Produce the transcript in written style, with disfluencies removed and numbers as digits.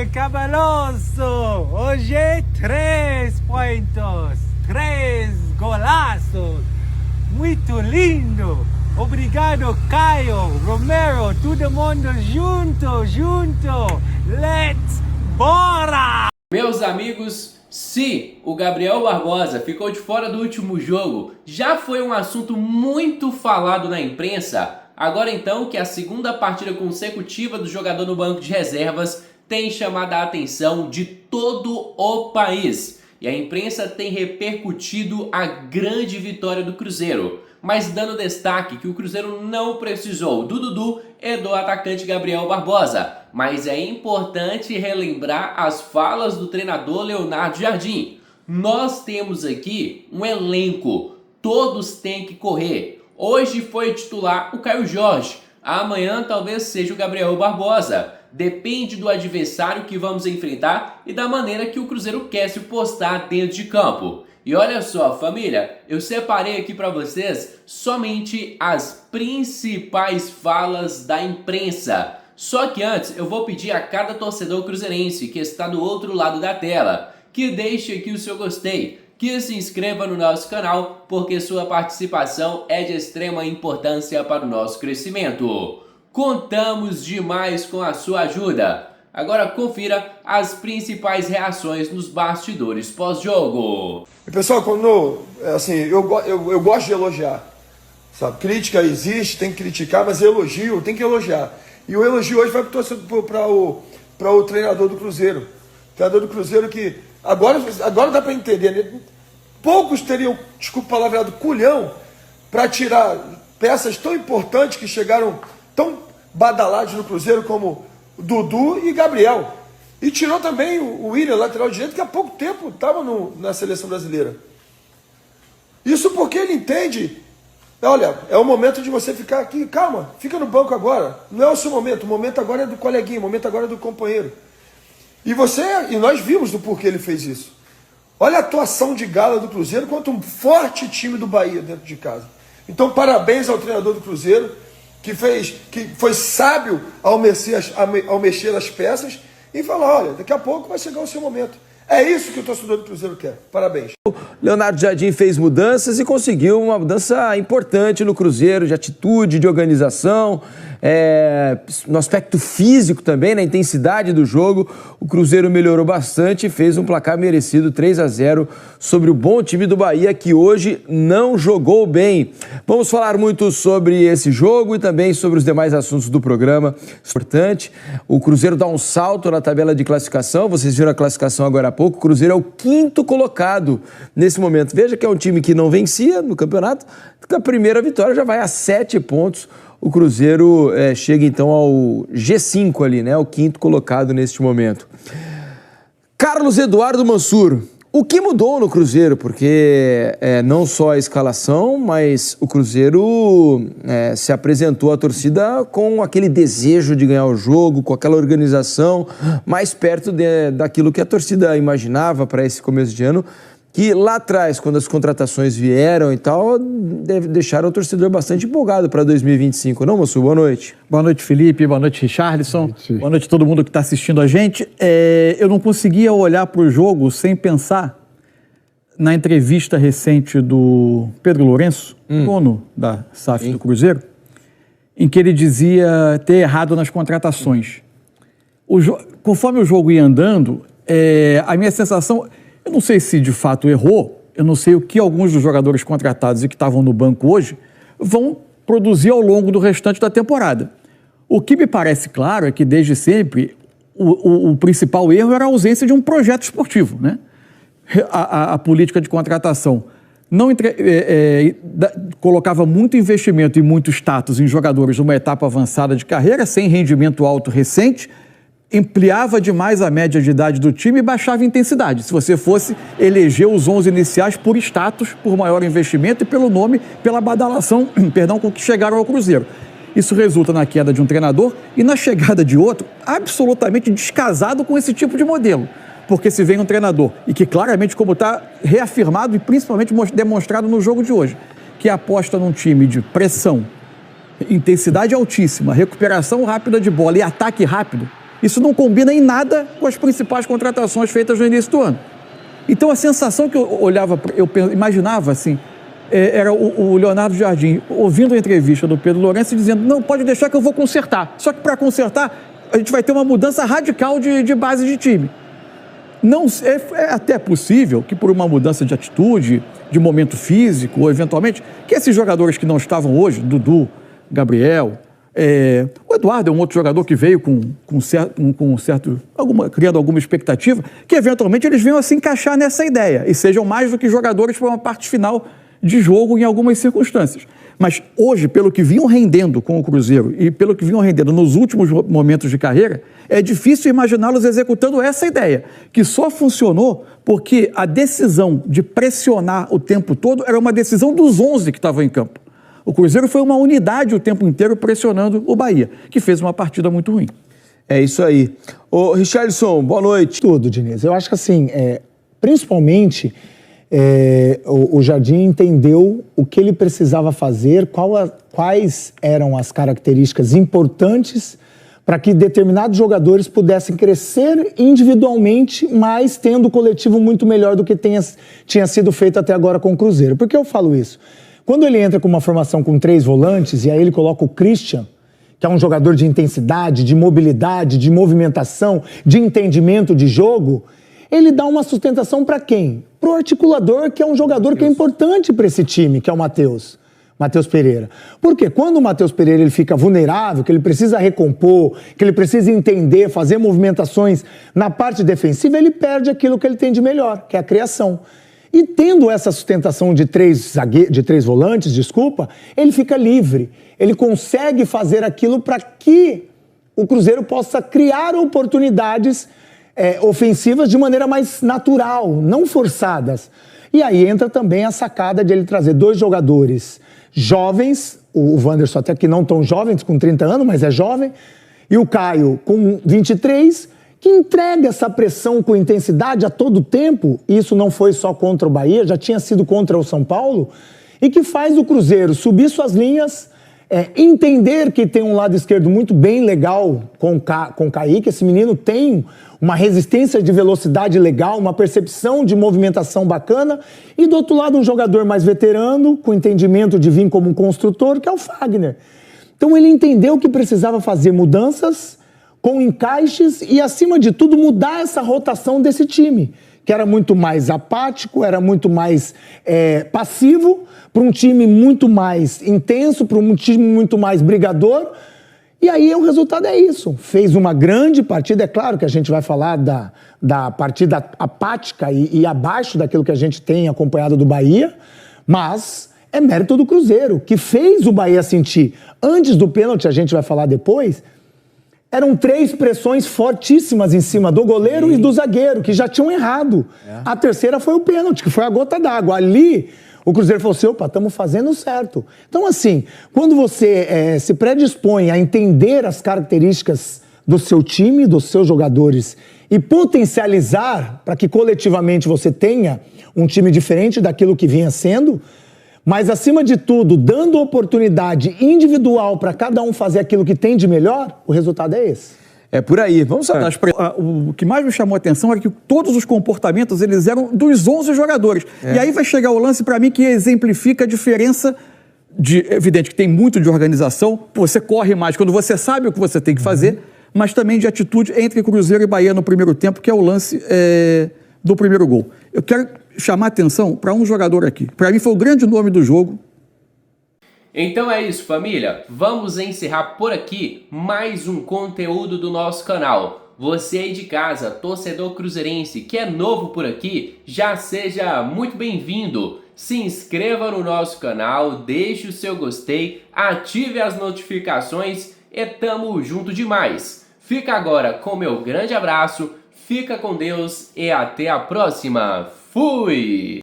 cabeloso! Hoje 3 pontos, 3 golaços! Muito lindo! Obrigado, Caio, Romero, todo mundo junto! Let's bora! Meus amigos, se o Gabriel Barbosa ficou de fora do último jogo, já foi um assunto muito falado na imprensa. Agora então que a segunda partida consecutiva do jogador no banco de reservas tem chamado a atenção de todo o país. E a imprensa tem repercutido a grande vitória do Cruzeiro, mas dando destaque que o Cruzeiro não precisou do Dudu e do atacante Gabriel Barbosa. Mas é importante relembrar as falas do treinador Leonardo Jardim. Nós temos aqui um elenco, todos têm que correr. Hoje foi titular o Caio Jorge, amanhã talvez seja o Gabriel Barbosa. Depende do adversário que vamos enfrentar e da maneira que o Cruzeiro quer se postar dentro de campo. E olha só, família, eu separei aqui para vocês somente as principais falas da imprensa. Só que antes eu vou pedir a cada torcedor cruzeirense que está do outro lado da tela que deixe aqui o seu gostei, que se inscreva no nosso canal, porque sua participação é de extrema importância para o nosso crescimento. Contamos demais com a sua ajuda. Agora confira as principais reações nos bastidores pós-jogo. Pessoal, eu gosto de elogiar, sabe? Crítica existe, tem que criticar, mas elogio tem que elogiar. E o elogio hoje vai para o treinador do Cruzeiro. Treinador do Cruzeiro que agora dá para entender, né? Poucos teriam, desculpa o palavreado, culhão para tirar peças tão importantes que chegaram tão badalados no Cruzeiro como Dudu e Gabriel. E tirou também o William, lateral direito, que há pouco tempo estava na seleção brasileira. Isso porque ele entende, olha, é o momento de você ficar aqui, calma, fica no banco agora. Não é o seu momento, o momento agora é do coleguinha, o momento agora é do companheiro. E nós vimos do porquê ele fez isso. Olha a atuação de gala do Cruzeiro contra um forte time do Bahia dentro de casa. Então, parabéns ao treinador do Cruzeiro, que foi sábio ao mexer as peças e falar, olha, daqui a pouco vai chegar o seu momento. É isso que o torcedor do Cruzeiro quer. Parabéns. Leonardo Jardim fez mudanças e conseguiu uma mudança importante no Cruzeiro, de atitude, de organização, no aspecto físico também, na intensidade do jogo. O Cruzeiro melhorou bastante e fez um placar merecido, 3-0, sobre o bom time do Bahia, que hoje não jogou bem. Vamos falar muito sobre esse jogo e também sobre os demais assuntos do programa. Importante, o Cruzeiro dá um salto na tabela de classificação, vocês viram a classificação agora há pouco, o Cruzeiro é o 5º colocado nesse momento. Veja que é um time que não vencia no campeonato, a primeira vitória já vai a 7 pontos. O Cruzeiro chega então ao G5 ali, né? O 5º colocado neste momento. Carlos Eduardo Mansur, o que mudou no Cruzeiro? Porque não só a escalação, mas o Cruzeiro se apresentou à torcida com aquele desejo de ganhar o jogo, com aquela organização mais perto daquilo que a torcida imaginava para esse começo de ano, que lá atrás, quando as contratações vieram e tal, deixaram o torcedor bastante empolgado para 2025, não, Mansur? Boa noite. Boa noite, Felipe. Boa noite, Richarlison. Boa noite a todo mundo que está assistindo a gente. Eu não conseguia olhar para o jogo sem pensar na entrevista recente do Pedro Lourenço, dono da SAF do Cruzeiro, em que ele dizia ter errado nas contratações. Conforme o jogo ia andando, a minha sensação... Eu não sei se de fato errou, eu não sei o que alguns dos jogadores contratados e que estavam no banco hoje vão produzir ao longo do restante da temporada. O que me parece claro é que desde sempre o principal erro era a ausência de um projeto esportivo, né? A política de contratação colocava muito investimento e muito status em jogadores numa etapa avançada de carreira, sem rendimento alto recente, ampliava demais a média de idade do time e baixava a intensidade. Se você fosse eleger os 11 iniciais por status, por maior investimento e pelo nome, pela badalação, com que chegaram ao Cruzeiro. Isso resulta na queda de um treinador e na chegada de outro absolutamente descasado com esse tipo de modelo. Porque se vem um treinador, e que claramente, como está reafirmado e principalmente demonstrado no jogo de hoje, que aposta num time de pressão, intensidade altíssima, recuperação rápida de bola e ataque rápido, Isso não combina em nada com as principais contratações feitas no início do ano. Então a sensação que eu olhava, imaginava assim, era o Leonardo Jardim ouvindo a entrevista do Pedro Lourenço dizendo: não, pode deixar que eu vou consertar. Só que para consertar, a gente vai ter uma mudança radical de base de time. Não, é até possível que por uma mudança de atitude, de momento físico, ou eventualmente, que esses jogadores que não estavam hoje, Dudu, Gabriel, o Eduardo é um outro jogador que veio criando alguma expectativa, que eventualmente eles venham a se encaixar nessa ideia e sejam mais do que jogadores para uma parte final de jogo em algumas circunstâncias. Mas hoje, pelo que vinham rendendo com o Cruzeiro e pelo que vinham rendendo nos últimos momentos de carreira, é difícil imaginá-los executando essa ideia, que só funcionou porque a decisão de pressionar o tempo todo era uma decisão dos 11 que estavam em campo. O Cruzeiro foi uma unidade o tempo inteiro pressionando o Bahia, que fez uma partida muito ruim. É isso aí. Ô, Richarlison, boa noite. Tudo, Diniz. Eu acho que assim, principalmente... o Jardim entendeu o que ele precisava fazer, quais eram as características importantes para que determinados jogadores pudessem crescer individualmente, mas tendo o coletivo muito melhor do que tinha sido feito até agora com o Cruzeiro. Por que eu falo isso? Quando ele entra com uma formação com 3 volantes, e aí ele coloca o Christian, que é um jogador de intensidade, de mobilidade, de movimentação, de entendimento de jogo, ele dá uma sustentação para quem? Para o articulador, que é um jogador que é importante para esse time, que é o Matheus Pereira. Porque quando o Matheus Pereira ele fica vulnerável, que ele precisa recompor, que ele precisa entender, fazer movimentações na parte defensiva, ele perde aquilo que ele tem de melhor, que é a criação. E tendo essa sustentação de três volantes, ele fica livre. Ele consegue fazer aquilo para que o Cruzeiro possa criar oportunidades ofensivas de maneira mais natural, não forçadas. E aí entra também a sacada de ele trazer 2 jogadores jovens, o Wanderson até que não tão jovens, com 30 anos, mas é jovem, e o Caio com 23, que entrega essa pressão com intensidade a todo tempo, e isso não foi só contra o Bahia, já tinha sido contra o São Paulo, e que faz o Cruzeiro subir suas linhas, entender que tem um lado esquerdo muito bem legal com o Kaique. Esse menino tem uma resistência de velocidade legal, uma percepção de movimentação bacana, e do outro lado um jogador mais veterano, com entendimento de vir como um construtor, que é o Fagner. Então ele entendeu que precisava fazer mudanças com encaixes e, acima de tudo, mudar essa rotação desse time, que era muito mais apático, era muito mais passivo, para um time muito mais intenso, para um time muito mais brigador. E aí o resultado é isso. Fez uma grande partida. É claro que a gente vai falar da partida apática e abaixo daquilo que a gente tem acompanhado do Bahia, mas é mérito do Cruzeiro, que fez o Bahia sentir. Antes do pênalti, a gente vai falar depois, eram 3 pressões fortíssimas em cima do goleiro e do zagueiro, que já tinham errado. A terceira foi o pênalti, que foi a gota d'água. Ali, o Cruzeiro falou assim: opa, estamos fazendo certo. Então, assim, quando você se predispõe a entender as características do seu time, dos seus jogadores, e potencializar para que coletivamente você tenha um time diferente daquilo que vinha sendo, mas, acima de tudo, dando oportunidade individual para cada um fazer aquilo que tem de melhor, o resultado é esse. É por aí. Vamos saber. O que mais me chamou a atenção é que todos os comportamentos eles eram dos 11 jogadores. E aí vai chegar o lance, para mim, que exemplifica a diferença evidente que tem muito de organização, você corre mais quando você sabe o que você tem que fazer, mas também de atitude entre Cruzeiro e Bahia no primeiro tempo, que é o lance do primeiro gol. Eu quero chamar a atenção para um jogador aqui. Para mim foi o grande nome do jogo. Então é isso, família. Vamos encerrar por aqui mais um conteúdo do nosso canal. Você aí de casa, torcedor cruzeirense, que é novo por aqui, já seja muito bem-vindo. Se inscreva no nosso canal, deixe o seu gostei, ative as notificações e tamo junto demais. Fica agora com meu grande abraço, fica com Deus e até a próxima. Fui!